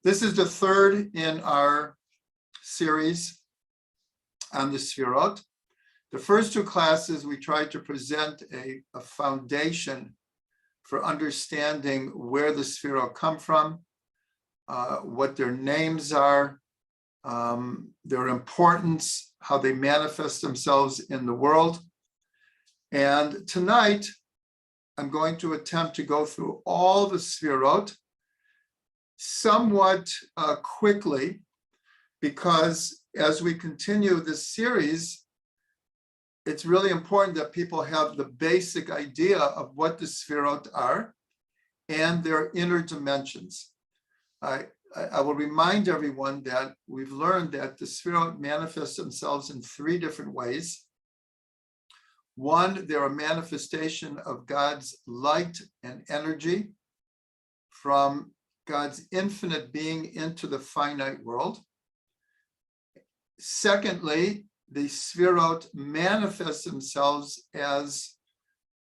This is the third in our series on the Sefirot. The first two classes, we tried to present a foundation for understanding where the Sefirot come from, what their names are, their importance, how they manifest themselves in the world. And tonight, I'm going to attempt to go through all the Sefirot somewhat quickly, because as we continue this series, it's really important that people have the basic idea of what the Sefirot are and their inner dimensions. I will remind everyone that we've learned that the Sefirot manifest themselves in three different ways. One, they're a manifestation of God's light and energy from God's infinite being into the finite world. Secondly, the Sefirot manifest themselves as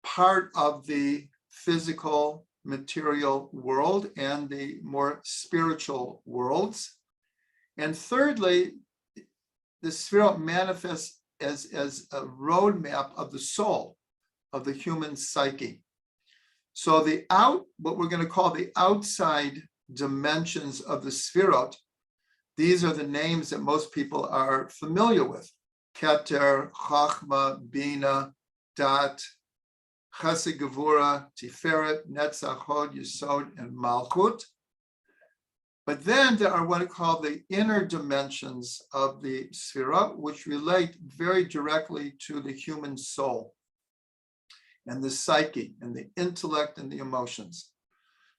part of the physical, material world and the more spiritual worlds. And thirdly, the Sefirot manifests as a roadmap of the soul, of the human psyche. So what we're going to call the outside dimensions of the Sefirot, these are the names that most people are familiar with: Ketter, Chachma, Bina, Dat, Chesed, Gevura, Tiferet, Netzach, Hod, Yesod, and Malchuth. But then there are what are called the inner dimensions of the Sefirot, which relate very directly to the human soul and the psyche and the intellect and the emotions.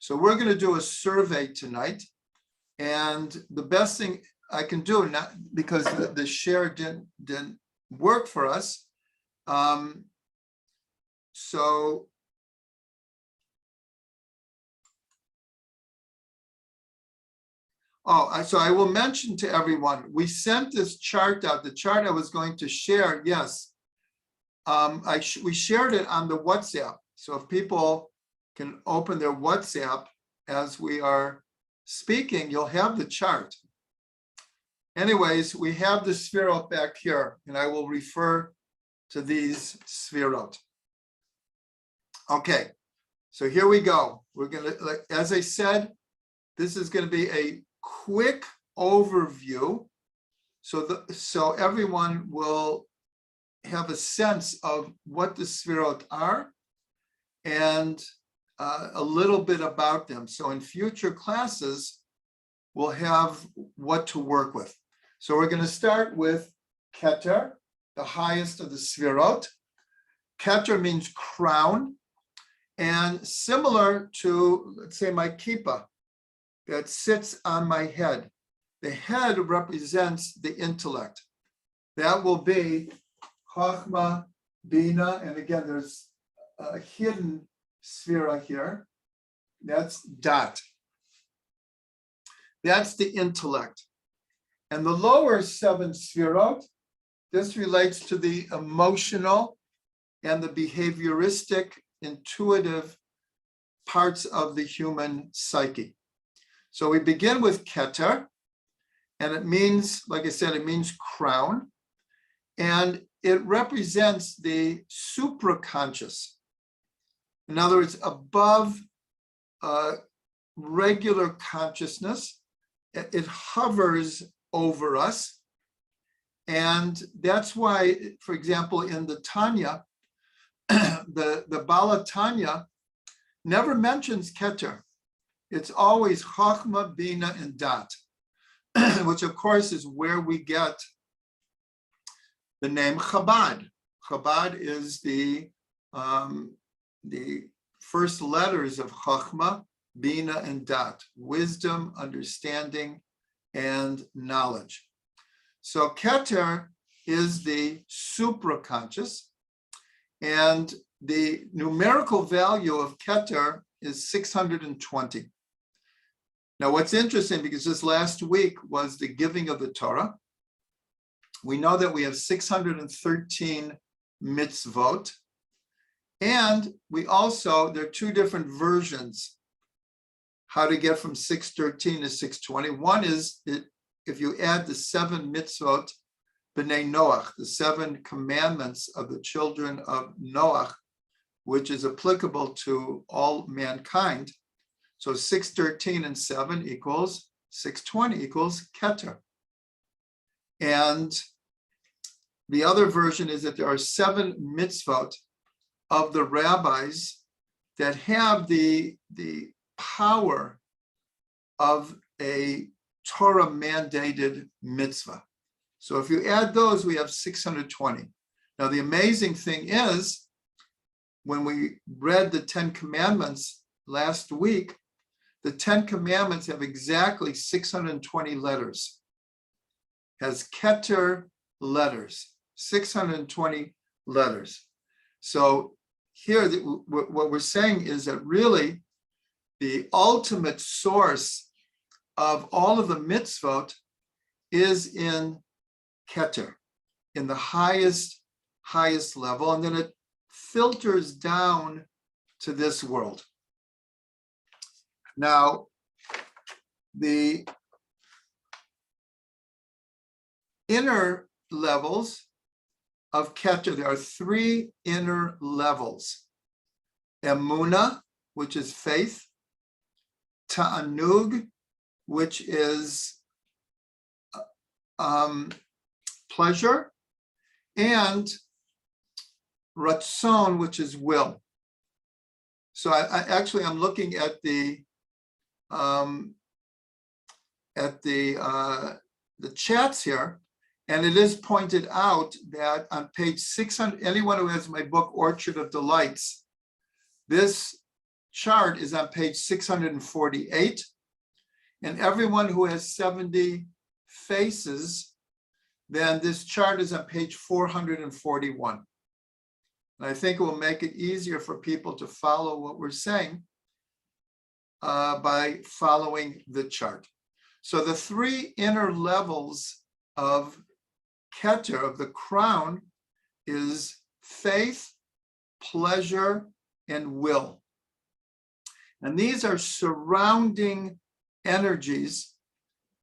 So we're going to do a survey tonight. And the best thing I can do, not because the share didn't work for us, so I will mention to everyone, we sent this chart out, the chart I was going to share, yes. We shared it on the WhatsApp. So if people can open their WhatsApp as we are speaking, you'll have the chart. Anyways, we have the Sphero back here, and I will refer to these Sefirot. Okay, so here we go. We're going to, as I said, this is going to be a quick overview, so everyone will have a sense of what the Sefirot are and a little bit about them. So in future classes, we'll have what to work with. So we're going to start with Ketter, the highest of the Sefirot. Ketter means crown, and similar to, let's say, my kippah that sits on my head. The head represents the intellect. That will be Chachma, Bina, and again, there's a hidden Sphero here. That's Dat. That's the intellect. And the lower seven Sefirot, this relates to the emotional and the behavioristic, intuitive parts of the human psyche. So we begin with Ketter, and it means, like I said, it means crown, and it represents the supraconscious. In other words, above regular consciousness, it hovers over us. And that's why, for example, in the Tanya, the Bala Tanya never mentions Ketter. It's always Chachma, Bina, and Dat, which of course is where we get the name Chabad. Chabad is the first letters of Chachma, Bina, and Dat: wisdom, understanding, and knowledge. So Ketter is the supraconscious, and the numerical value of Ketter is 620. Now, what's interesting, because this last week was the giving of the Torah, we know that we have 613 mitzvot, and we also, there are two different versions how to get from 613 to 620. One is if you add the 7 mitzvot b'nei Noach, the 7 commandments of the children of Noach, which is applicable to all mankind. So 613 and 7 equals 620 equals Ketter. And the other version is that there are 7 mitzvot of the rabbis that have the power of a Torah mandated mitzvah. So if you add those, we have 620. Now, the amazing thing is, when we read the 10 commandments last week, the 10 commandments have exactly 620 letters, has Ketter letters, 620 letters. So here, what we're saying is that really the ultimate source of all of the mitzvot is in Ketter, in the highest level, and then it filters down to this world. Now, the inner levels of Ketter, there are 3 inner levels. Emunah, which is faith. Ta'anug, which is pleasure. And Ratzon, which is will. So I'm looking at the chats here, and it is pointed out that on page 600, anyone who has my book, Orchard of Delights, this chart is on page 648. And everyone who has 70 faces, then this chart is on page 441. And I think it will make it easier for people to follow what we're saying by following the chart. So the 3 inner levels of Ketter, of the crown, is faith, pleasure, and will. And these are surrounding energies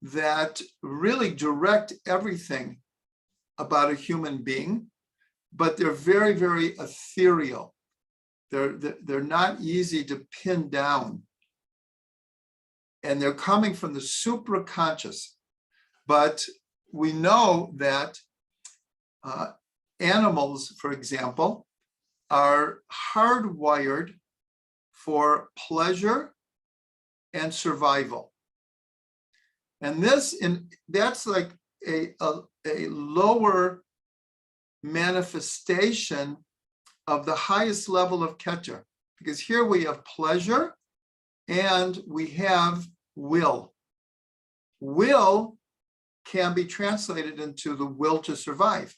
that really direct everything about a human being, but they're very, very ethereal. They're not easy to pin down. And they're coming from the supraconscious. But we know that animals, for example, are hardwired for pleasure and survival. And that's like a lower manifestation of the highest level of Ketter, because here we have pleasure and we have will. Will can be translated into the will to survive.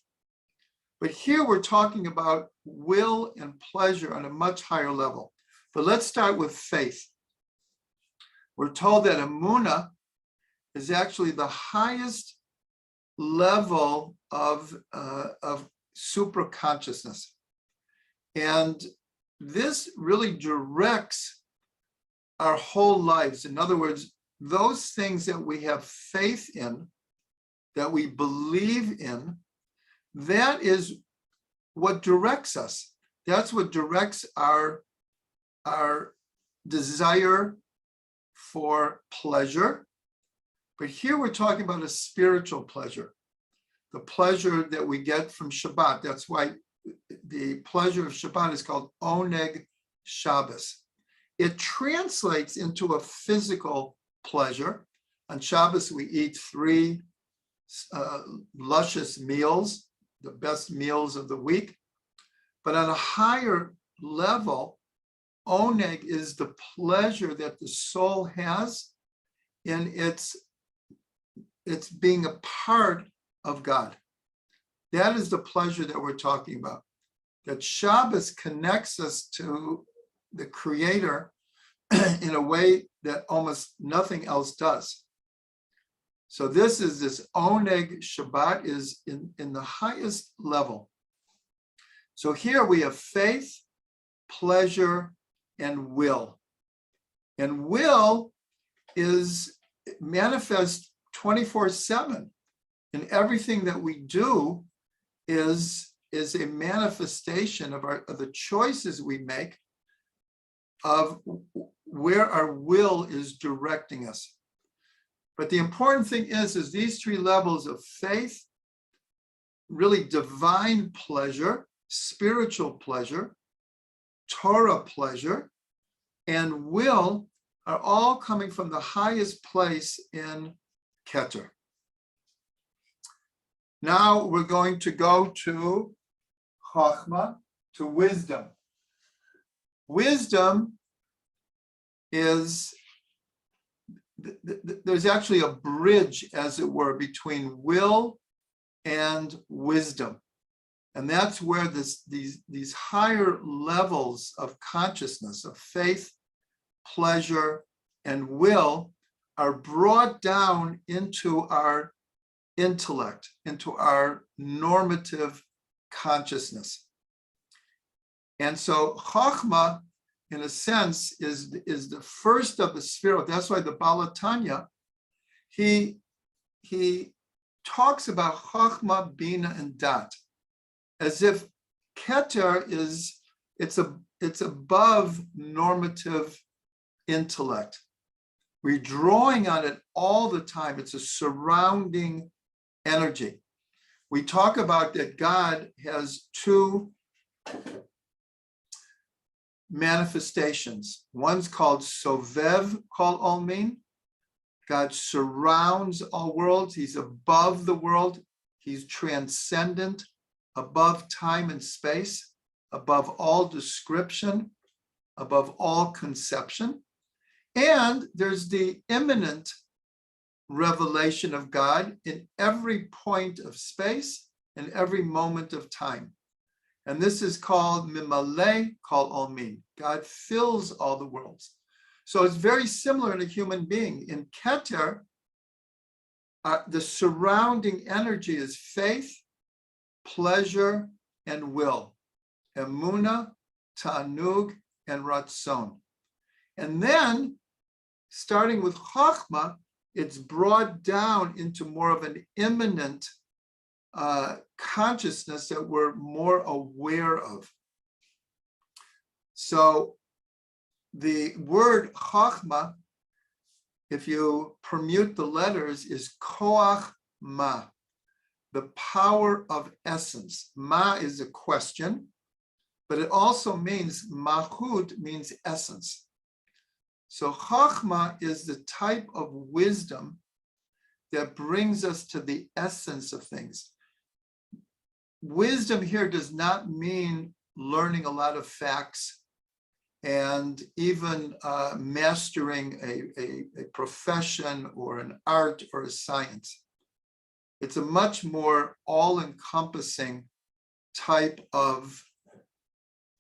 But here we're talking about will and pleasure on a much higher level. But let's start with faith. We're told that Emunah is actually the highest level of supraconsciousness. And this really directs our whole lives. In other words, those things that we have faith in, that we believe in, that is what directs us. That's what directs our desire for pleasure. But here we're talking about a spiritual pleasure, the pleasure that we get from Shabbat. That's why the pleasure of Shabbat is called Oneg Shabbos. It translates into a physical pleasure. On Shabbos, we eat 3 luscious meals, the best meals of the week. But on a higher level, Oneg is the pleasure that the soul has in its being a part of God. That is the pleasure that we're talking about. That Shabbos connects us to the Creator in a way that almost nothing else does. So this Oneg Shabbat is in the highest level. So here we have faith, pleasure, and will. And will is manifest 24/7, and everything that we do is a manifestation of the choices we make, of where our will is directing us. But the important thing is these three levels of faith, really divine pleasure, spiritual pleasure, Torah pleasure, and will are all coming from the highest place in Ketter. Now we're going to go to Chochmah, to wisdom. Wisdom is, there's actually a bridge, as it were, between will and wisdom. And that's where these higher levels of consciousness, of faith, pleasure, and will are brought down into our intellect, into our normative consciousness. And so Chochmah, in a sense, is the first of the Sphero. That's why the Baal Tanya, he talks about Chochmah, Bina, and Dat, as if Ketter it's above normative intellect. We're drawing on it all the time. It's a surrounding energy. We talk about that God has two manifestations. One's called Sovev Kol Olmin. God surrounds all worlds. He's above the world. He's transcendent, above time and space, above all description, above all conception. And there's the immanent revelation of God in every point of space and every moment of time. And this is called Mimale Kol Olmin. God fills all the worlds. So it's very similar in a human being. In Ketter, the surrounding energy is faith, pleasure, and will. Emunah, Ta'anug, and Ratzon. And then, starting with Chochmah, it's brought down into more of an immanent consciousness that we're more aware of. So the word Chochmah, if you permute the letters, is Koach Ma, the power of essence. Ma is a question, but it also means, Malchuth means essence. So Chochmah is the type of wisdom that brings us to the essence of things. Wisdom here does not mean learning a lot of facts and even mastering a profession or an art or a science. It's a much more all-encompassing type of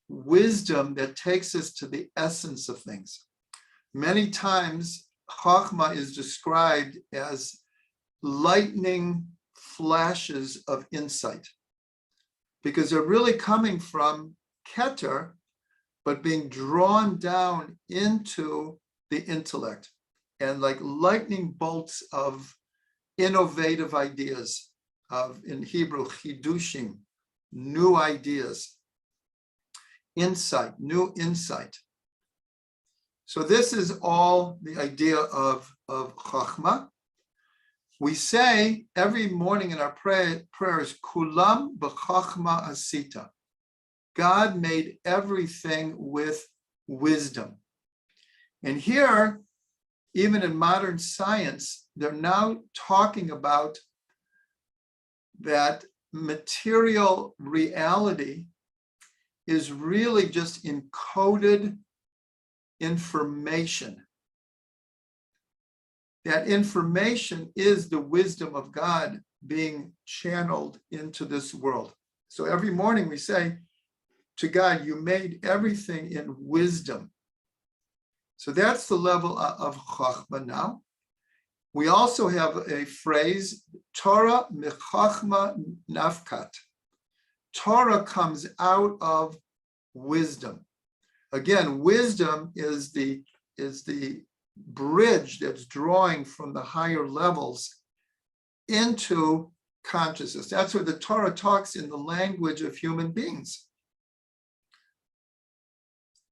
wisdom that takes us to the essence of things. Many times, Chochmah is described as lightning flashes of insight, because they're really coming from Ketter, but being drawn down into the intellect, and like lightning bolts of innovative ideas, of, in Hebrew, chidushim, new ideas, insight, new insight. So this is all the idea of Chochmah. We say every morning in our prayers, Kulam b'Chochmah asita. God made everything with wisdom. And here, even in modern science, they're now talking about that material reality is really just encoded information. That information is the wisdom of God being channeled into this world. So every morning we say to God, you made everything in wisdom. So that's the level of Chochmah now. We also have a phrase, Torah michochmah nafkat. Torah comes out of wisdom. Again, wisdom is the bridge that's drawing from the higher levels into consciousness. That's what the Torah talks in the language of human beings.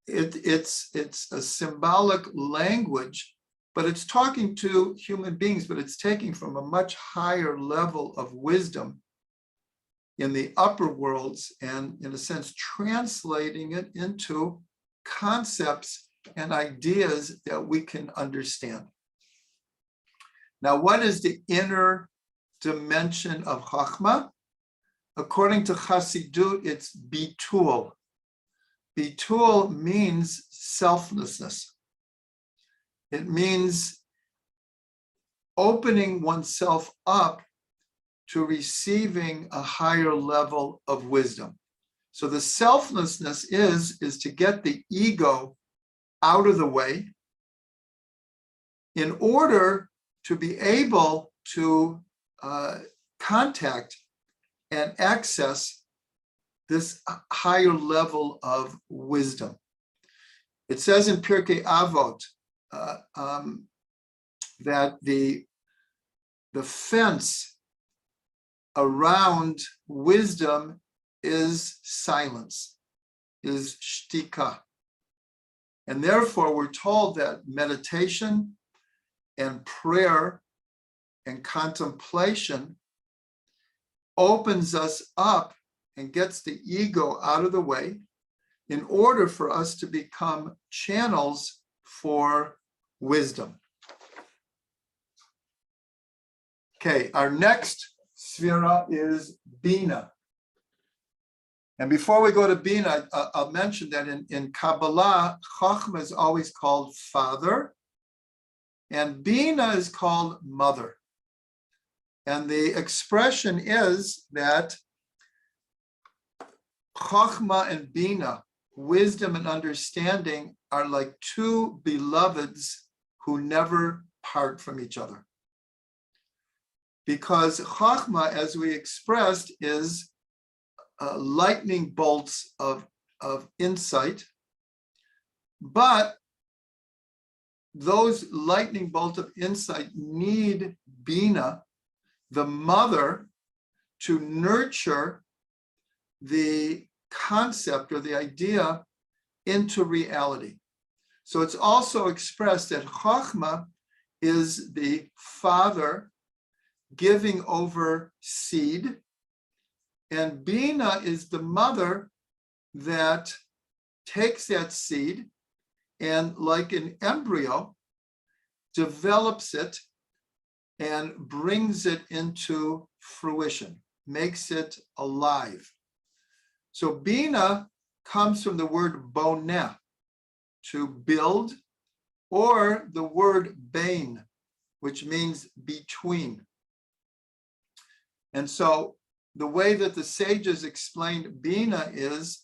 It's a symbolic language, but it's talking to human beings, but it's taking from a much higher level of wisdom in the upper worlds and, in a sense, translating it into concepts and ideas that we can understand. Now, what is the inner dimension of Chachma? According to Chassidut, it's bitul. Bitul means selflessness. It means opening oneself up to receiving a higher level of wisdom. So the selflessness is to get the ego out of the way in order to be able to contact and access this higher level of wisdom. It says in Pirkei Avot that the fence around wisdom is silence, is shtika. And therefore, we're told that meditation and prayer and contemplation opens us up and gets the ego out of the way in order for us to become channels for wisdom. Okay, our next Sphero is Bina. And before we go to Bina, I'll mention that in Kabbalah, Chachma is always called father, and Bina is called mother. And the expression is that Chachma and Bina, wisdom and understanding, are like two beloveds who never part from each other. Because Chachma, as we expressed, is lightning bolts of insight, but those lightning bolts of insight need Bina, the mother, to nurture the concept or the idea into reality. So it's also expressed that Chachma is the father giving over seed, and Bina is the mother that takes that seed and, like an embryo, develops it and brings it into fruition, makes it alive. So Bina comes from the word boneh, to build, or the word bain, which means between. And so the way that the sages explained Bina is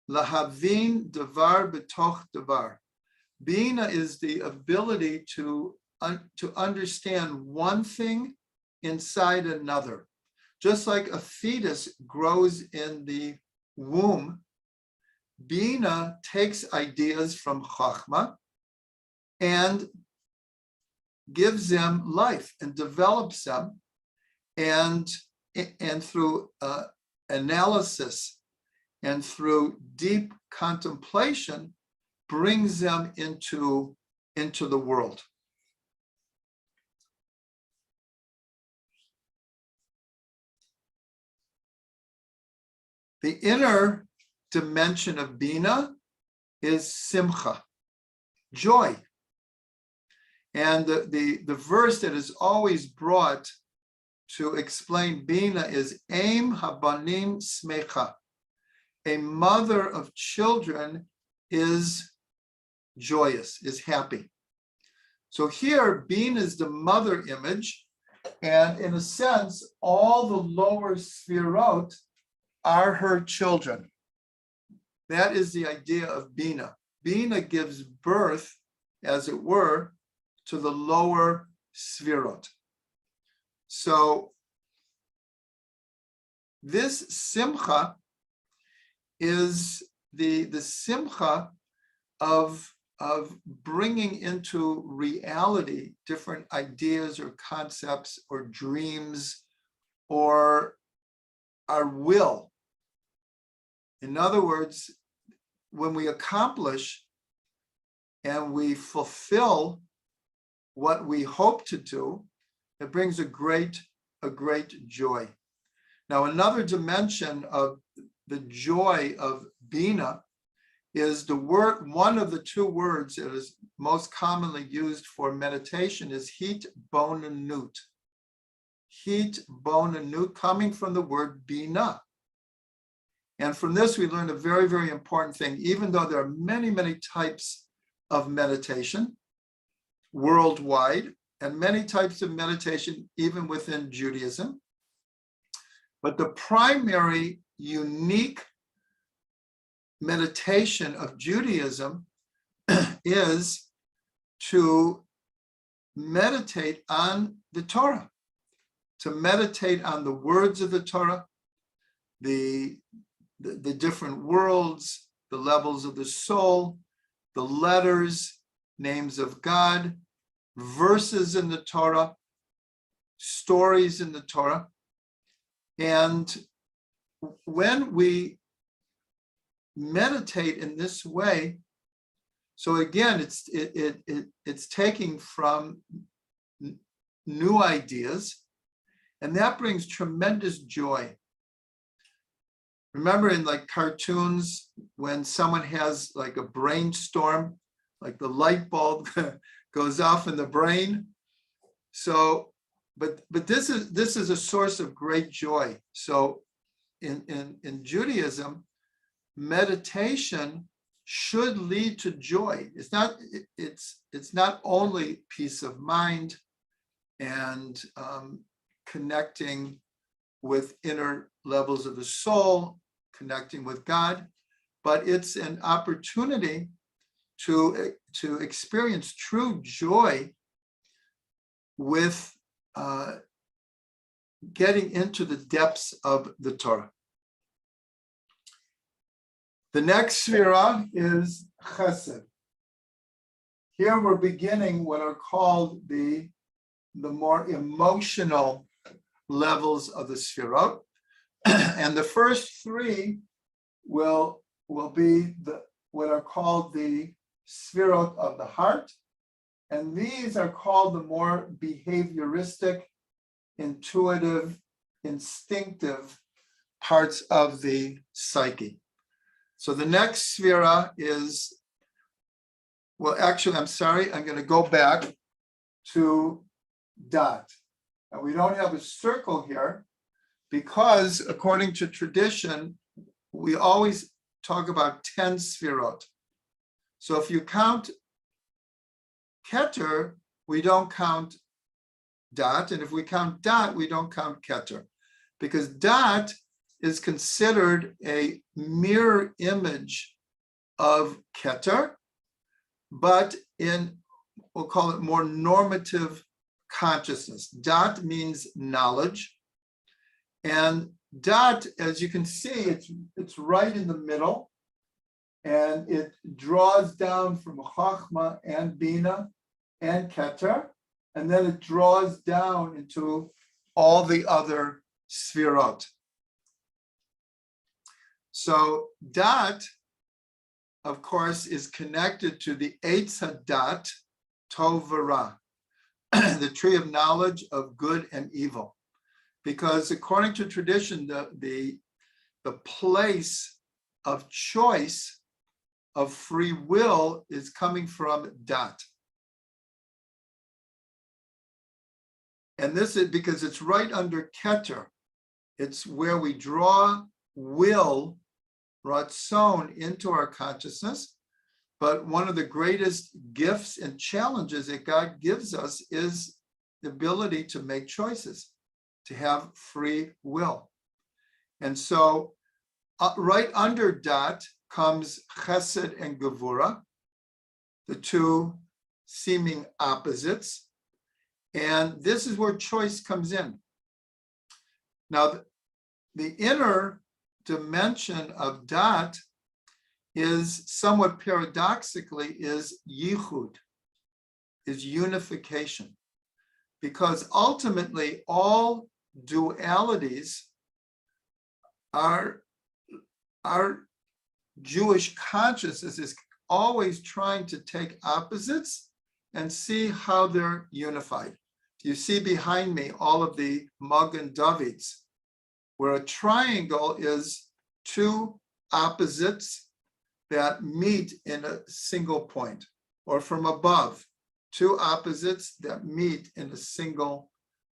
lahavin davar betoch davar. Bina is the ability to understand one thing inside another. Just like a fetus grows in the womb, Bina takes ideas from Chachma and gives them life and develops them, and through analysis and through deep contemplation brings them into the world. The inner dimension of Bina is simcha, joy. And the verse that is always brought to explain Bina is Aim Habanim Smecha. A mother of children is joyous, is happy. So here, Bina is the mother image, and in a sense, all the lower Sefirot are her children. That is the idea of Bina. Bina gives birth, as it were, to the lower Sefirot. So this simcha is the simcha of of bringing into reality different ideas or concepts or dreams or our will. In other words, when we accomplish and we fulfill what we hope to do, it brings a great joy. Now, another dimension of the joy of Bina is the word, one of the two words that is most commonly used for meditation is heat bonanut. Heat bonanut, coming from the word Bina. And from this, we learn a very, very important thing. Even though there are many, many types of meditation worldwide, and many types of meditation even within Judaism, but the primary unique meditation of Judaism is to meditate on the Torah, to meditate on the words of the Torah, the different worlds, the levels of the soul, the letters, names of God, verses in the Torah, stories in the Torah. And when we meditate in this way, so again, it's taking from new ideas, and that brings tremendous joy. Remember in like cartoons, when someone has like a brainstorm, like the light bulb goes off in the brain. So, but this is a source of great joy. So in Judaism, meditation should lead to joy. It's not only peace of mind and connecting with inner levels of the soul, connecting with God, but it's an opportunity to experience true joy with getting into the depths of the Torah. The next Sphero is Chesed. Here we're beginning what are called the more emotional levels of the Sefirot. And the first three will be what are called the Sphero of the heart. And these are called the more behavioristic, intuitive, instinctive parts of the psyche. So the next Sphero is, well, actually, I'm sorry, I'm going to go back to dot. And we don't have a circle here because according to tradition, we always talk about 10 Sefirot. So if you count Ketter, we don't count dot. And if we count dot, we don't count Ketter. Because dot is considered a mirror image of Ketter, but in, we'll call it more normative consciousness. Dot means knowledge. And dot, as you can see, it's right in the middle. And it draws down from Chachma and Bina and Ketter. And then it draws down into all the other Sefirot. So dot, of course, is connected to the Eitz HaDat, Tov V'Ra, the tree of knowledge of good and evil. Because according to tradition, the place of choice of free will is coming from dot. And this is because it's right under Ketter. It's where we draw will, ratzon, into our consciousness. But one of the greatest gifts and challenges that God gives us is the ability to make choices, to have free will. And so right under dot comes Chesed and Gevura, the two seeming opposites. And this is where choice comes in. Now, the inner dimension of dot is somewhat paradoxically is yichud, is unification. Because ultimately all dualities are Jewish consciousness is always trying to take opposites and see how they're unified. You see behind me all of the Magen Davids, where a triangle is two opposites that meet in a single point, or from above, two opposites that meet in a single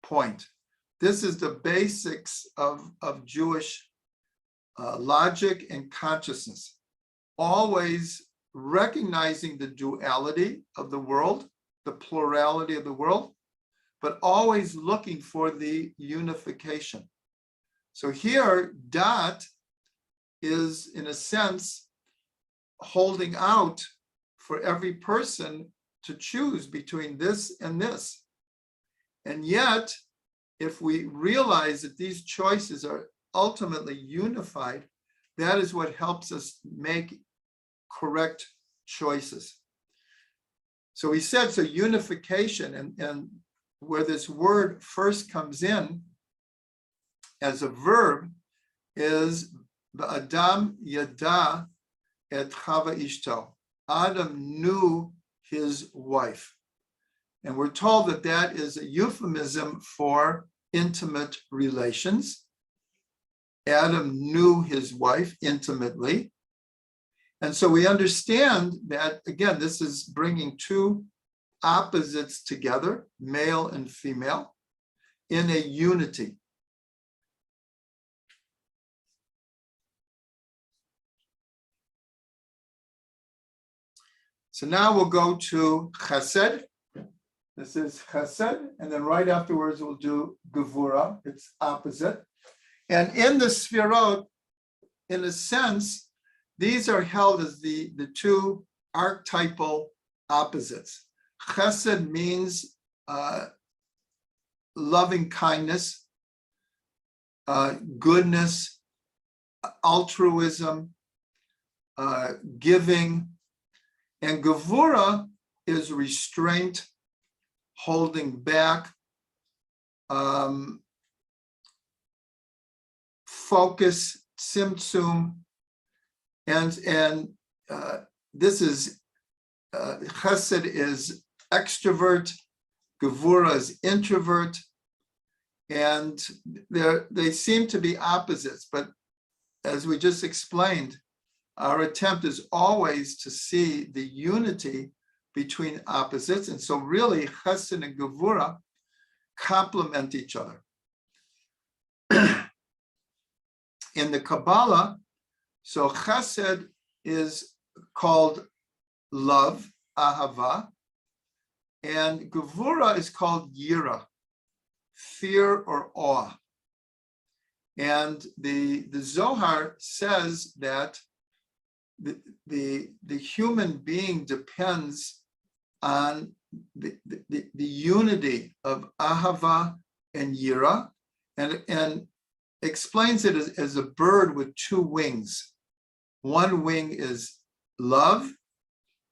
point. This is the basics of Jewish logic and consciousness, always recognizing the duality of the world, the plurality of the world, but always looking for the unification. So here, Dat is, in a sense, holding out for every person to choose between this and this. And yet, if we realize that these choices are ultimately unified, that is what helps us make correct choices. So he said, so unification, and where this word first comes in as a verb is Adam yada et Chava ishto. Adam knew his wife. And we're told that that is a euphemism for intimate relations. Adam knew his wife intimately. And so we understand that, again, this is bringing two opposites together, male and female, in a unity. So now we'll go to Chesed. This is Chesed, and then right afterwards we'll do Gevura. It's opposite. And in the Sefirot, in a sense, these are held as the two archetypal opposites. Chesed means loving kindness, goodness, altruism, giving. And Gevura is restraint, holding back, focus, tzimtzum, and this is Chesed is extrovert, Gevura is introvert, and they seem to be opposites. But as we just explained, our attempt is always to see the unity between opposites. And so really Chesed and Gevura complement each other. In the Kabbalah, so Chesed is called love, ahava, and Gevura is called yira, fear or awe. And the Zohar says that the human being depends on the unity of ahava and yira, and explains it as a bird with two wings. One wing is love,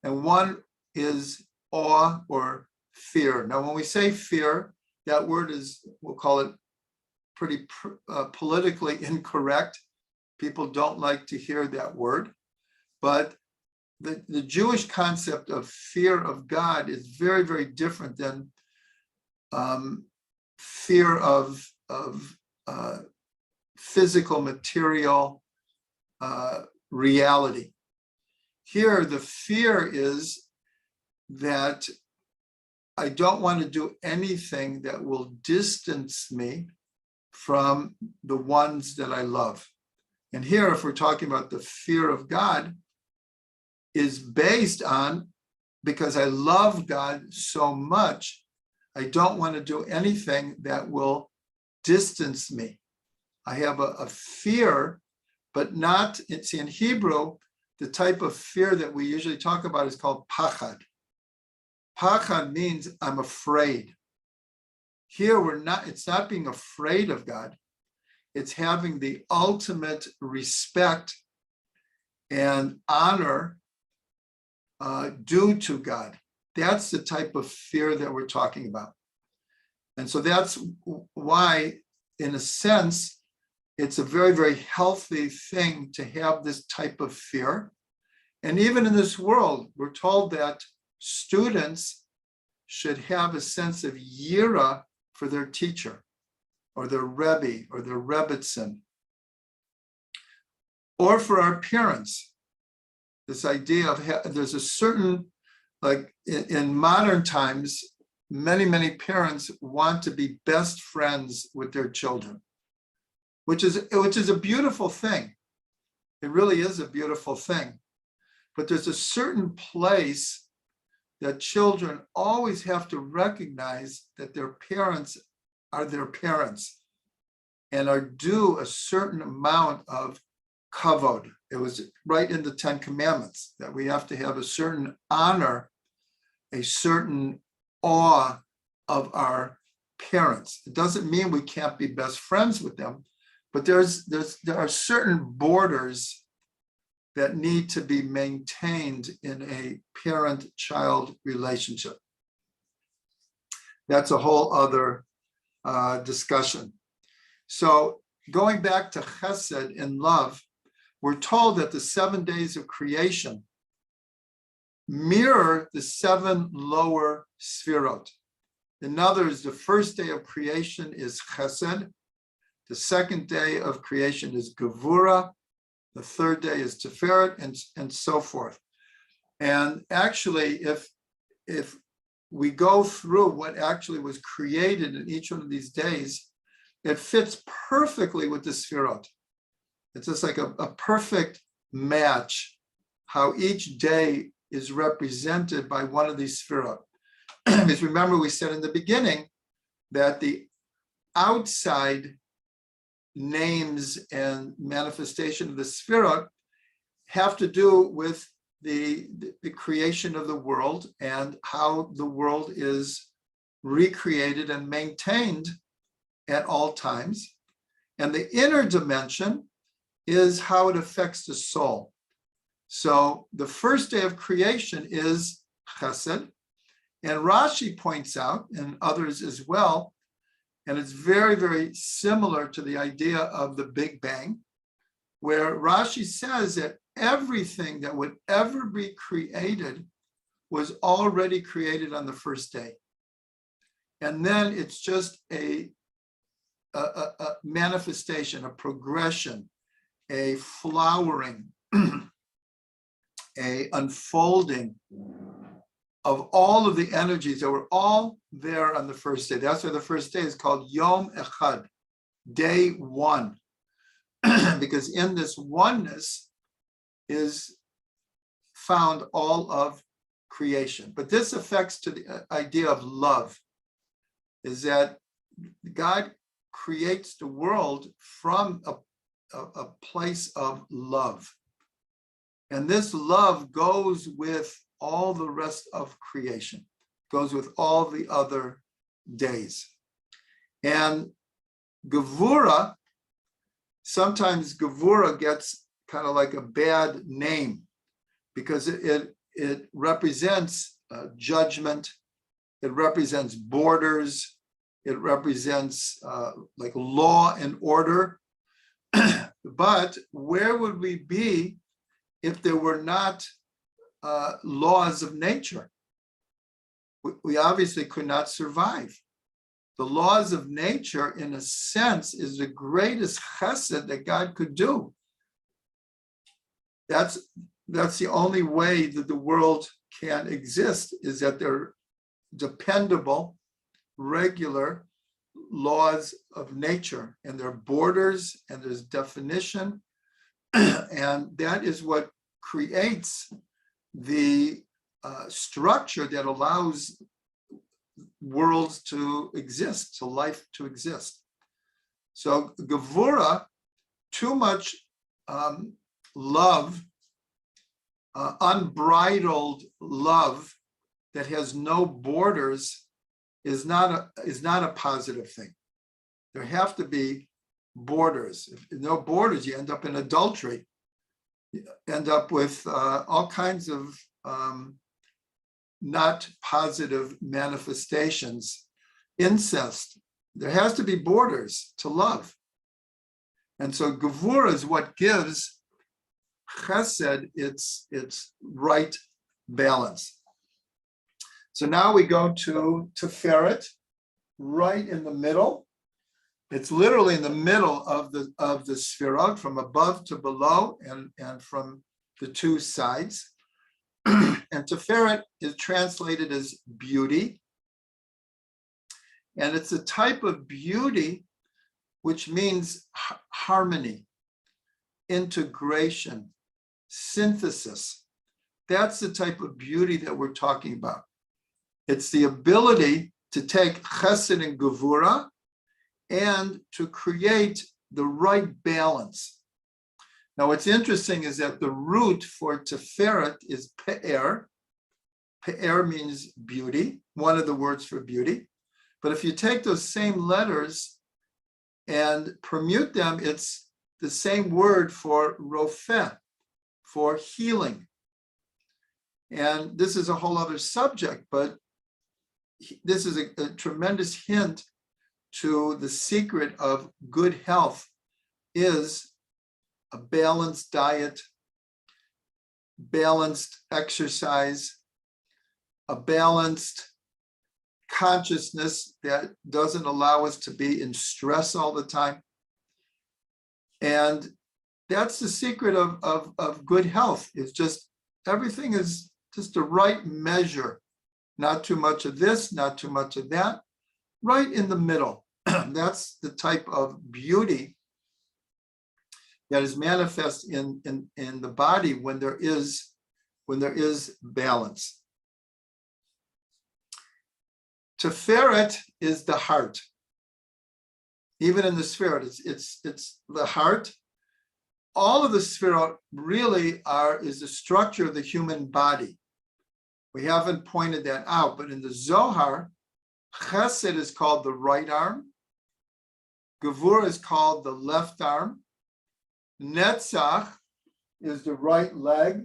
and one is awe or fear. Now, when we say fear, that word is, we'll call it pretty politically incorrect. People don't like to hear that word. But the Jewish concept of fear of God is very, very different than fear of physical, material reality. Here, the fear is that I don't want to do anything that will distance me from the ones that I love. And here, if we're talking about the fear of God, is based on, because I love God so much, I don't want to do anything that will distance me. I have a fear, but not, it's in Hebrew, the type of fear that we usually talk about is called pachad. Pachad means I'm afraid. Here it's not being afraid of God. It's having the ultimate respect and honor due to God. That's the type of fear that we're talking about. And so that's why, in a sense, it's a very, very healthy thing to have this type of fear. And even in this world, we're told that students should have a sense of yira for their teacher, or their Rebbe, or their Rebbitzin, or for our parents. This idea of there's a certain, like in modern times, many, many parents want to be best friends with their children, which is a beautiful thing. It really is a beautiful thing. But there's a certain place that children always have to recognize that their parents are their parents and are due a certain amount of kavod. It was right in the 10 Commandments that we have to have a certain honor, a certain awe of our parents. It doesn't mean we can't be best friends with them, but there are certain borders that need to be maintained in a parent-child relationship. That's a whole other discussion. So going back to chesed and love, we're told that the 7 days of creation mirror the 7 lower Sefirot. In other words, the first day of creation is chesed, the second day of creation is gevura, the third day is Sefirot, and so forth. And actually, if we go through what actually was created in each one of these days, it fits perfectly with the Sefirot. It's just like a perfect match, how each day is represented by one of these Sefirot. Because remember, we said in the beginning that the outside names and manifestation of the Sefirot have to do with the creation of the world and how the world is recreated and maintained at all times. And the inner dimension is how it affects the soul. So the first day of creation is chesed, and Rashi points out, and others as well, and it's very, very similar to the idea of the Big Bang, where Rashi says that everything that would ever be created was already created on the first day. And then it's just a manifestation, a progression, a flowering, a unfolding of all of the energies that were all there on the first day. That's why the first day is called Yom Echad, day one, because in this oneness is found all of creation. But this affects to the idea of love, is that God creates the world from a place of love. And this love goes with all the rest of creation, goes with all the other days. And Gevura, sometimes Gevura gets kind of like a bad name because it represents judgment, it represents borders, it represents like law and order. But where would we be if there were not laws of nature? We obviously could not survive. The laws of nature, in a sense, is the greatest chesed that God could do. That's the only way that the world can exist, is that they're dependable, regular laws of nature, and there are borders and there's definition, and that is what creates the structure that allows worlds to exist, to life to exist. So Gevura, too much love, unbridled love that has no borders, is not a positive thing. There have to be borders. If no borders, you end up in adultery. end up with all kinds of not positive manifestations. Incest. There has to be borders to love. And so Gevura is what gives Chesed its right balance. So now we go to Tiferet, right in the middle. It's literally in the middle of the Sefirot, from above to below, and from the two sides. And Tiferet is translated as beauty. And it's a type of beauty which means harmony, integration, synthesis. That's the type of beauty that we're talking about. It's the ability to take Chesed and Gevura and to create the right balance. Now, what's interesting is that the root for Tiferet is Pe'er. Pe'er means beauty, one of the words for beauty. But if you take those same letters and permute them, it's the same word for Rofeh, for healing. And this is a whole other subject, but this is a tremendous hint to the secret of good health is a balanced diet, balanced exercise, a balanced consciousness that doesn't allow us to be in stress all the time. And that's the secret of good health. It's just everything is just the right measure. Not too much of this, not too much of that, right in the middle. That's the type of beauty that is manifest in the body when there is balance. Tiferet is the heart. Even in the Sphero, it's the heart. All of the Sphero really is the structure of the human body. We haven't pointed that out, but in the Zohar, Chesed is called the right arm. Gevura is called the left arm. Netzach is the right leg.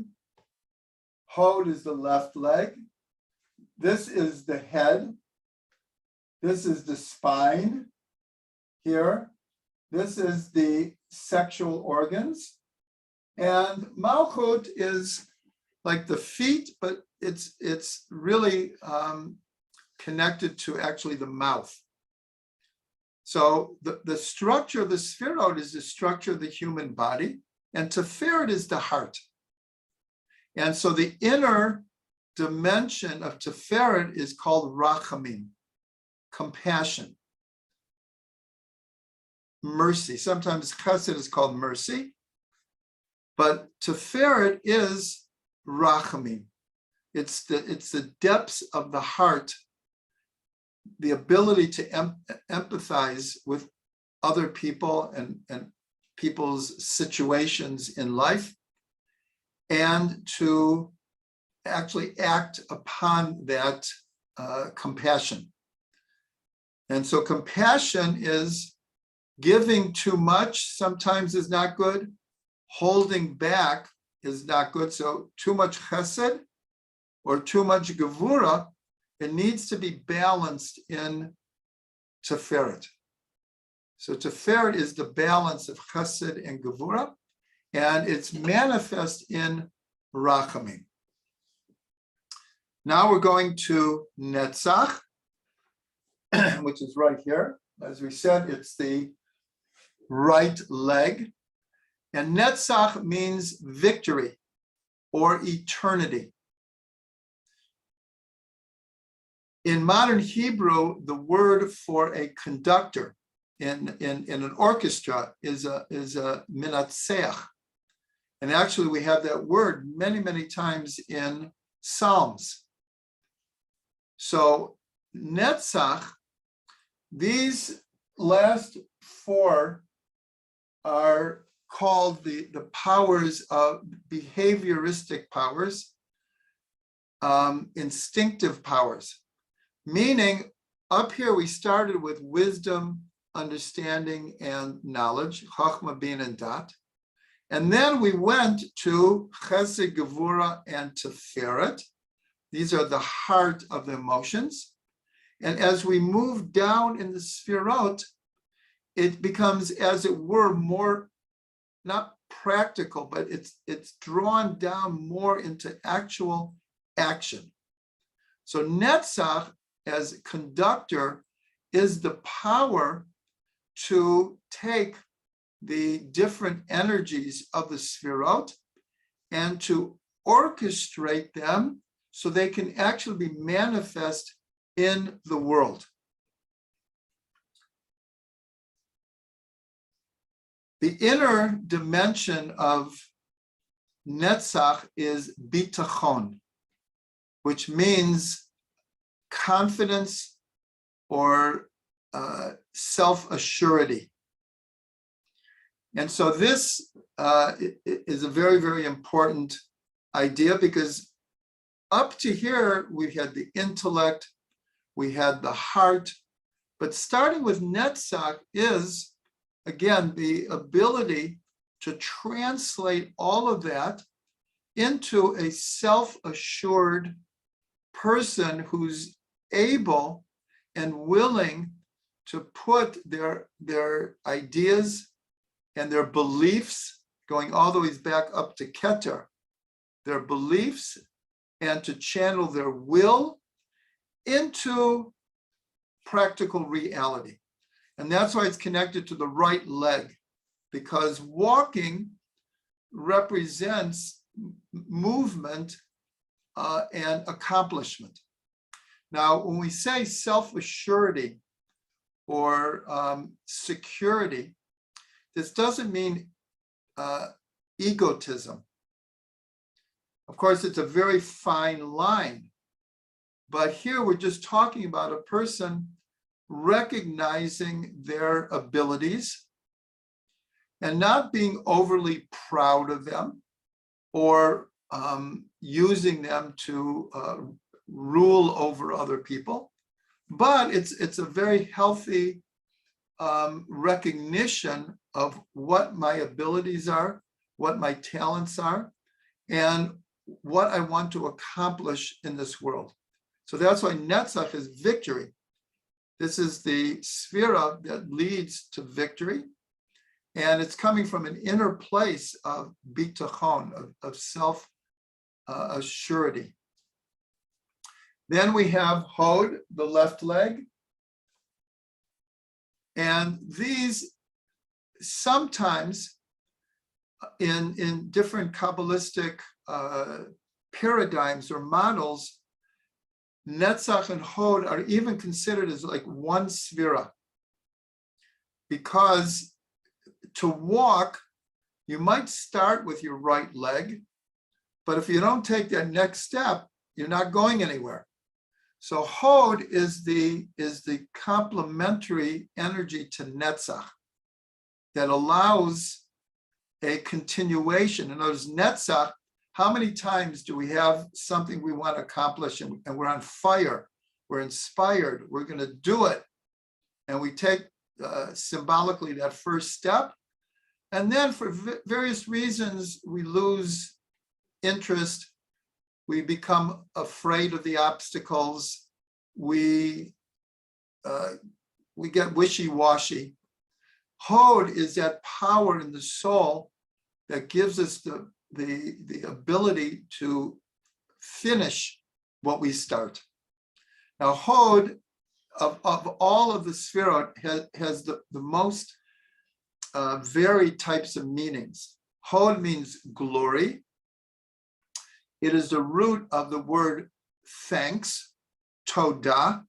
Hod is the left leg. This is the head. This is the spine here. This is the sexual organs. And Malchuth is like the feet, but it's really connected to actually the mouth. So the structure of the Sphero is the structure of the human body, and Tiferet is the heart. And so the inner dimension of Tiferet is called Rachamim, compassion, mercy. Sometimes Chesed is called mercy, but Tiferet is Rachamim. It's the depths of the heart, the ability to empathize with other people and people's situations in life, and to actually act upon that compassion. And so compassion is giving too much sometimes is not good. Holding back is not good. So too much chesed or too much gevura, it needs to be balanced in Tiferet. So Tiferet is the balance of chesed and gevura, and it's manifest in rachamim. Now we're going to Netzach, which is right here. As we said, it's the right leg. And Netzach means victory or eternity. In modern Hebrew, the word for a conductor in an orchestra is a minatseach. And actually, we have that word many, many times in Psalms. So Netzach, these last four are called the powers of behavioristic powers, instinctive powers. Meaning, up here we started with wisdom, understanding, and knowledge, chachma, bin, and dat. And then we went to Chesed, Gevura, and Sefirot. These are the heart of the emotions. And as we move down in the Sefirot, it becomes, as it were, more, not practical, but it's drawn down more into actual action. So Netzach, as conductor, is the power to take the different energies of the Sefirot and to orchestrate them so they can actually be manifest in the world. The inner dimension of Netzach is bitachon, which means confidence or self-assurity. And so this is a very, very important idea, because up to here, we had the intellect, we had the heart, but starting with Netzach is, again, the ability to translate all of that into a self-assured person who's able and willing to put their ideas and their beliefs, going all the way back up to Ketter, their beliefs, and to channel their will into practical reality. And that's why it's connected to the right leg, because walking represents movement and accomplishment. Now, when we say self-assurity or security, this doesn't mean egotism. Of course, it's a very fine line, but here we're just talking about a person recognizing their abilities and not being overly proud of them or using them to rule over other people. But it's a very healthy recognition of what my abilities are, what my talents are, and what I want to accomplish in this world. So that's why Netzach is victory. This is the Sphero that leads to victory. And it's coming from an inner place of bitachon, of self-assurity. Then we have Hod, the left leg. And these sometimes in different Kabbalistic paradigms or models, Netzach and Hod are even considered as like one Sphera. Because to walk, you might start with your right leg, but if you don't take that next step, you're not going anywhere. So Hod is the complementary energy to Netzach that allows a continuation. In other words, Netzach, how many times do we have something we want to accomplish and we're on fire, we're inspired, we're going to do it, and we take symbolically that first step, and then for various reasons we lose interest, we become afraid of the obstacles, we get wishy-washy. Hod is that power in the soul that gives us the ability to finish what we start. Now, Hod, of all of the Sefirot, has the most varied types of meanings. Hod means glory. It is the root of the word thanks, todah.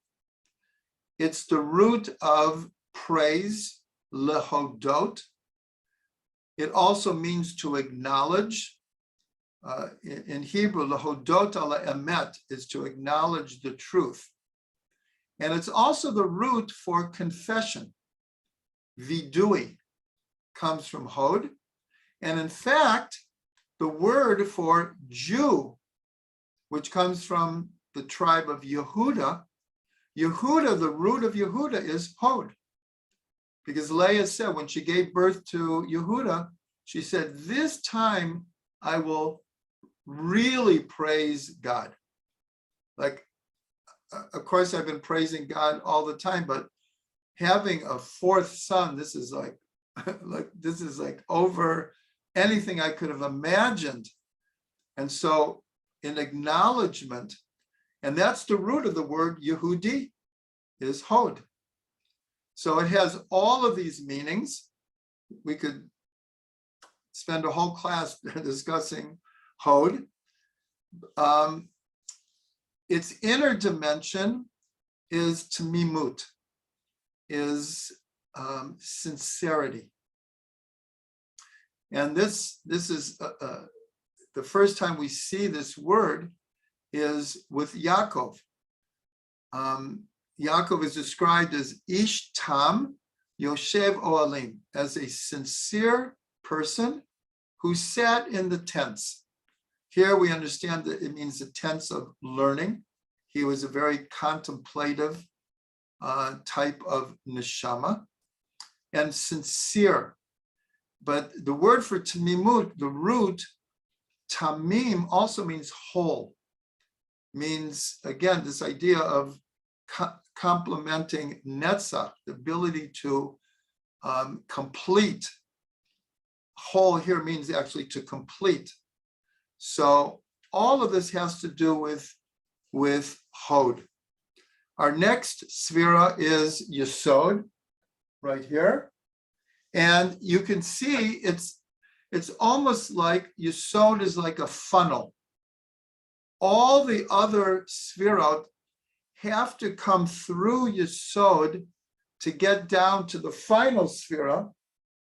It's the root of praise, lehodot. It also means to acknowledge. In Hebrew, lehodot ala emet is to acknowledge the truth. And it's also the root for confession. Vidui comes from Hod. And in fact, the word for Jew, which comes from the tribe of Yehuda, the root of Yehuda is Hod. Because Leah said when she gave birth to Yehuda, she said, this time I will really praise God. Like, of course, I've been praising God all the time, but having a fourth son, this is like, this is like over anything I could have imagined. And so in acknowledgement, and that's the root of the word Yehudi, is Hod. So it has all of these meanings. We could spend a whole class discussing Hod. Its inner dimension is Tamimut, is sincerity. And this is the first time we see this word is with Yaakov. Yaakov is described as Ish Tam Yoshev Oalim, as a sincere person who sat in the tents. Here we understand that it means the tents of learning. He was a very contemplative type of neshama and sincere. But the word for tamimut, the root, tamim, also means whole. Means, again, this idea of complementing netzach, the ability to complete. Whole here means actually to complete. So all of this has to do with Hod. Our next Sphera is Yesod, right here. And you can see it's almost like Yesod is like a funnel. All the other Sefirot have to come through Yesod to get down to the final Sphera,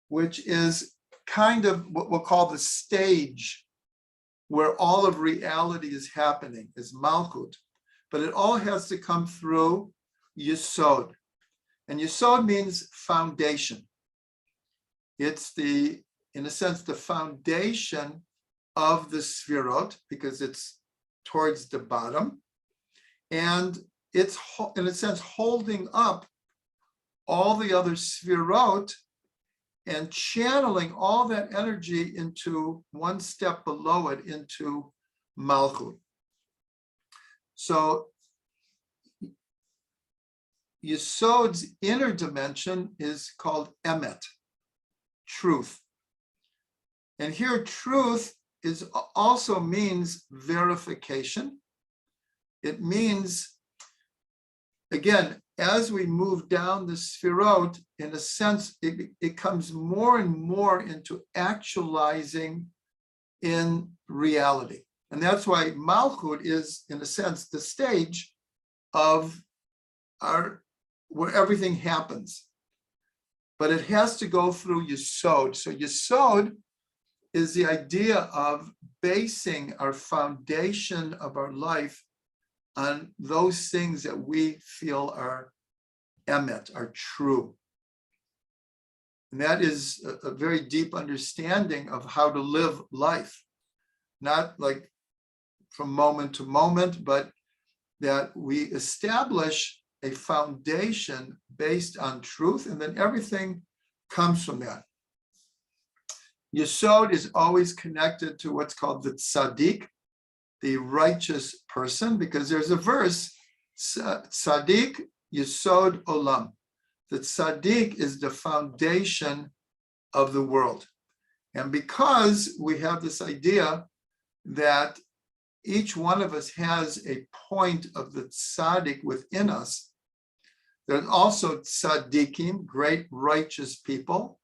which is kind of what we'll call the stage where all of reality is happening, is Malchuth. But it all has to come through Yesod. And Yesod means foundation. It's in a sense, the foundation of the Sefirot, because it's towards the bottom. And it's, in a sense, holding up all the other Sefirot and channeling all that energy into one step below it, into Malchuth. So Yesod's inner dimension is called Emet, truth. And here truth also means verification. It means, again, as we move down the Sefirot, in a sense, it comes more and more into actualizing in reality. And that's why Malchuth is, in a sense, the stage of where everything happens. But it has to go through Yesod. So Yesod is the idea of basing our foundation of our life on those things that we feel are emet, are true. And that is a very deep understanding of how to live life, not like from moment to moment, but that we establish a foundation based on truth, and then everything comes from that. Yesod is always connected to what's called the tzaddik, the righteous person, because there's a verse, tzaddik yesod olam. The tzaddik is the foundation of the world. And because we have this idea that each one of us has a point of the tzaddik within us, there's also tzaddikim, great righteous people,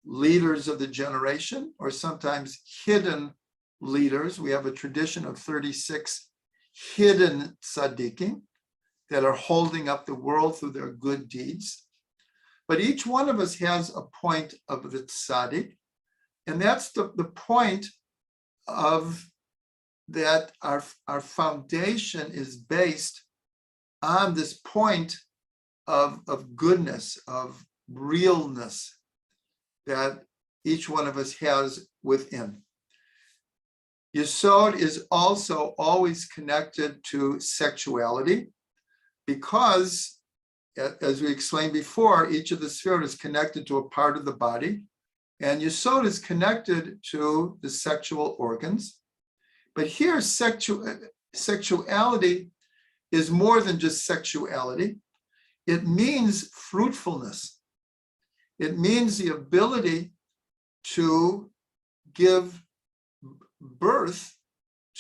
leaders of the generation, or sometimes hidden leaders. We have a tradition of 36 hidden tzaddikim that are holding up the world through their good deeds. But each one of us has a point of the tzaddik, and that's the point of that our foundation is based on this point of goodness, of realness that each one of us has within. Yesod is also always connected to sexuality because, as we explained before, each of the Sphero is connected to a part of the body. And Yesod is connected to the sexual organs. But here, sexuality is more than just sexuality. It means fruitfulness. It means the ability to give birth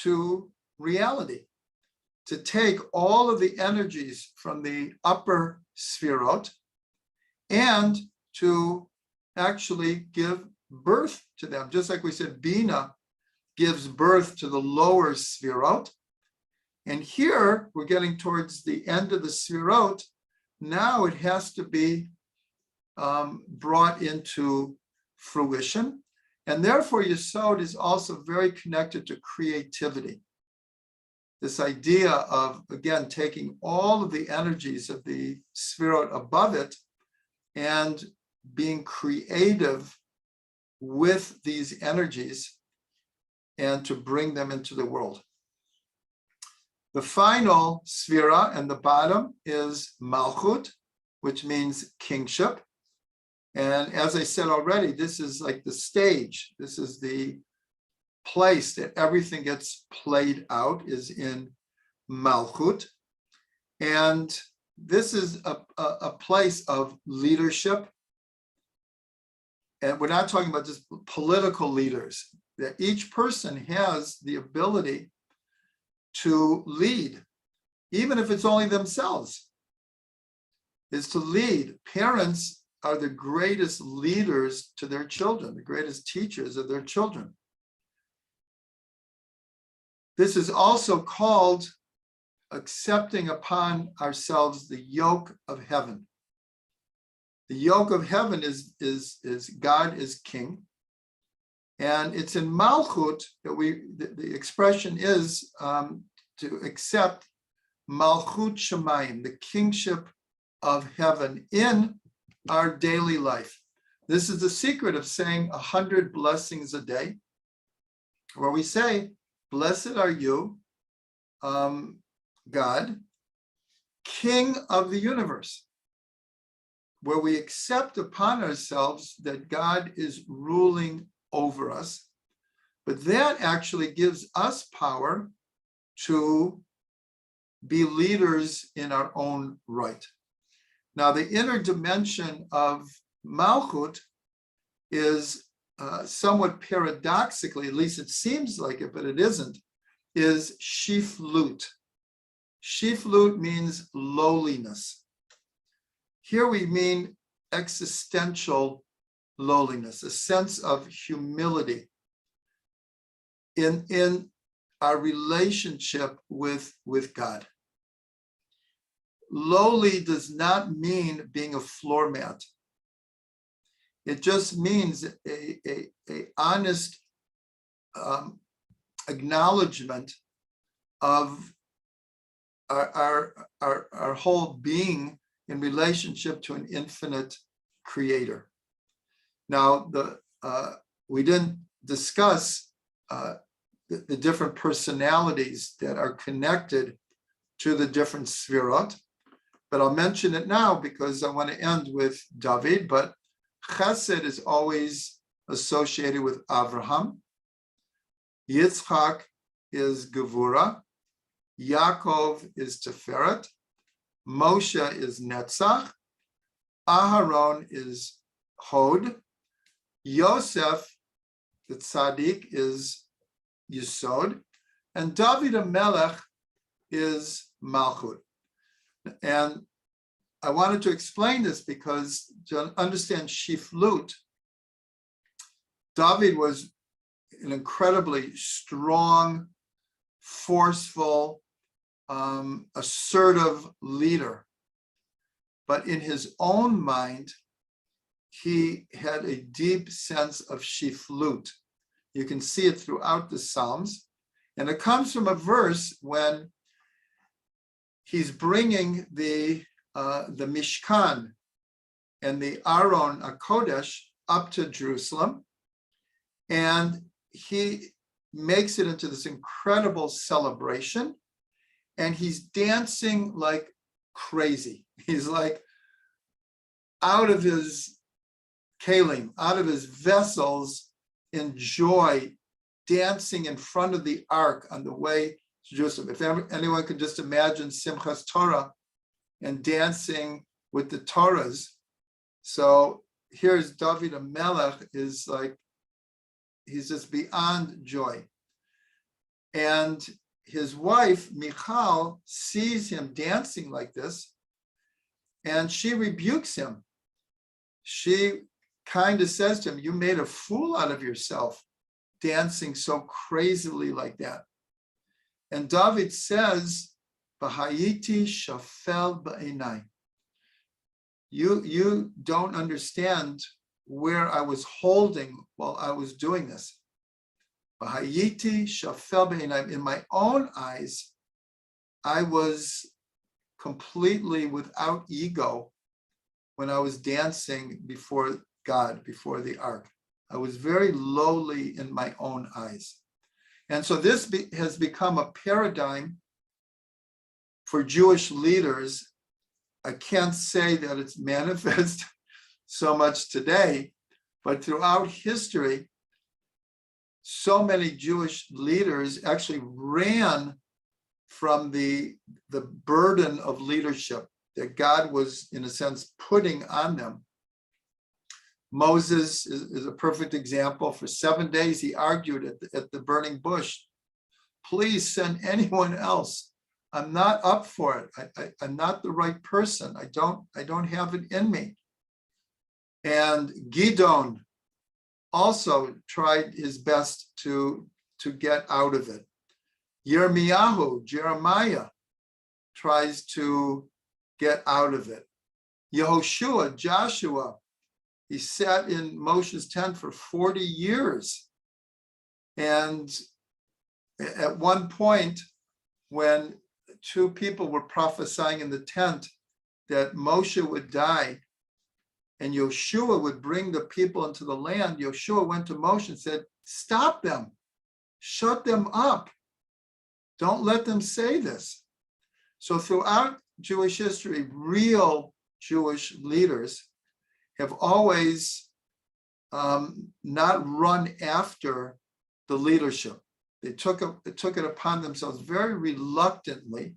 to reality, to take all of the energies from the upper Sefirot and to actually give birth to them. Just like we said, Bina gives birth to the lower Sefirot. And here we're getting towards the end of the Sefirot. Now it has to be brought into fruition. And therefore, Yesod is also very connected to creativity. This idea of, again, taking all of the energies of the Sefirot above it and being creative with these energies and to bring them into the world. The final Sphera and the bottom is Malchuth, which means kingship. And as I said already, this is like the stage. This is the place that everything gets played out, is in Malchuth. And this is a place of leadership. And we're not talking about just political leaders, that each person has the ability to lead, even if it's only themselves, is to lead. Parents are the greatest leaders to their children, the greatest teachers of their children. This is also called accepting upon ourselves the yoke of heaven. The yoke of heaven is God is king. And it's in Malchuth that the expression is to accept Malchuth Shemayim, the kingship of heaven in our daily life. This is the secret of saying 100 blessings a day, where we say, blessed are you, God, King of the universe, where we accept upon ourselves that God is ruling over us, but that actually gives us power to be leaders in our own right. Now, the inner dimension of Malchuth is somewhat paradoxically, at least it seems like it, but it isn't, is Shiflut. Shiflut means lowliness. Here we mean existential lowliness, a sense of humility in our relationship with God. Lowly does not mean being a floor mat. It just means a honest acknowledgement of our whole being in relationship to an infinite creator. Now, we didn't discuss the different personalities that are connected to the different Sefirot, but I'll mention it now because I want to end with David. But Chesed is always associated with Avraham. Yitzchak is Gevura. Yaakov is Tiferet. Moshe is Netzach. Aharon is Hod. Yosef, the Tzaddik, is Yesod. And David HaMelech is Malchuth. And I wanted to explain this because to understand Shiflut, David was an incredibly strong, forceful, assertive leader. But in his own mind, he had a deep sense of Shiflut. You can see it throughout the Psalms. And it comes from a verse when he's bringing the Mishkan and the Aron HaKodesh up to Jerusalem. And he makes it into this incredible celebration. And he's dancing like crazy. He's like out of his kalim, out of his vessels in joy, dancing in front of the ark on the way to Jerusalem. If anyone could just imagine Simchas Torah and dancing with the Torahs. So here's David HaMelech is like, he's just beyond joy. And his wife, Michal, sees him dancing like this, and she rebukes him. She kind of says to him, you made a fool out of yourself, dancing so crazily like that. And David says, Bahayiti shafel ba'enai. You don't understand where I was holding while I was doing this. Bahayiti shafel ba'enai. In my own eyes, I was completely without ego when I was dancing before God, before the ark. I was very lowly in my own eyes. And so this has become a paradigm for Jewish leaders. I can't say that it's manifest so much today, but throughout history, so many Jewish leaders actually ran from the burden of leadership that God was, in a sense, putting on them. Moses is a perfect example. For 7 days, he argued at the burning bush, please send anyone else. I'm not up for it. I'm not the right person. I don't have it in me. And Gidon also tried his best to get out of it. Jeremiah tries to get out of it. Yehoshua, Joshua, he sat in Moshe's tent for 40 years. And at one point, when two people were prophesying in the tent that Moshe would die and Yoshua would bring the people into the land, Yoshua went to Moshe and said, stop them, shut them up. Don't let them say this. So throughout Jewish history, real Jewish leaders have always not run after the leadership. They took it upon themselves very reluctantly,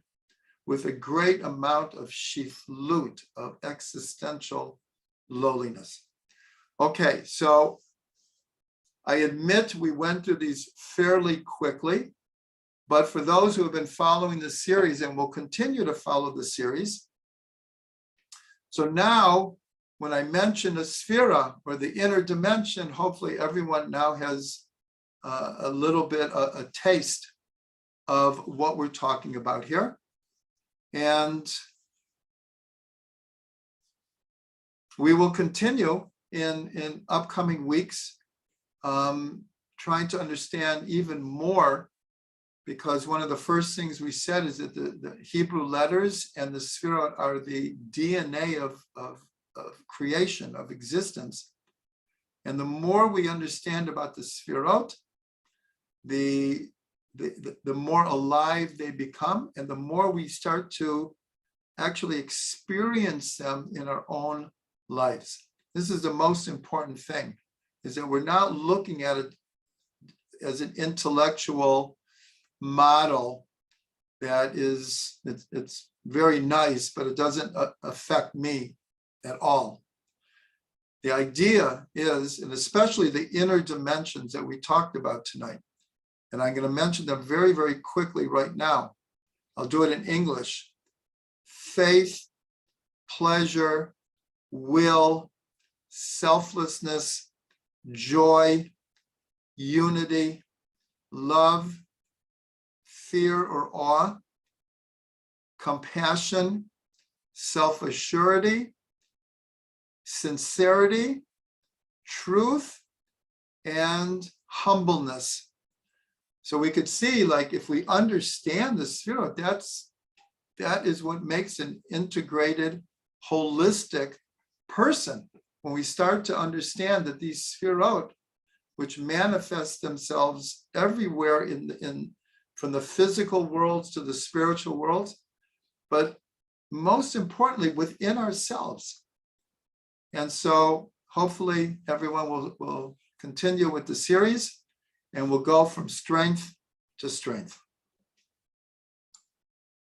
with a great amount of shiflut, of existential lowliness. Okay, so I admit we went through these fairly quickly, but for those who have been following the series and will continue to follow the series, so now when I mention a sphera or the inner dimension, hopefully everyone now has a little bit, a taste of what we're talking about here. And we will continue in upcoming weeks, trying to understand even more, because one of the first things we said is that the Hebrew letters and the Sphero are the DNA of creation, of existence. And the more we understand about the Sefirot, the more alive they become, and the more we start to actually experience them in our own lives. This is the most important thing, is that we're not looking at it as an intellectual model that is, it's very nice, but it doesn't affect me at all. The idea is, and especially the inner dimensions that we talked about tonight, and I'm going to mention them very, very quickly right now. I'll do it in English. Faith, pleasure, will, selflessness, joy, unity, love, fear or awe, compassion, self-assurity, sincerity, truth, and humbleness. So we could see, like, if we understand the Sphero, that is what makes an integrated, holistic person. When we start to understand that these Sphirot, which manifest themselves everywhere from the physical worlds to the spiritual worlds, but most importantly within ourselves. And so hopefully everyone will continue with the series and we'll go from strength to strength.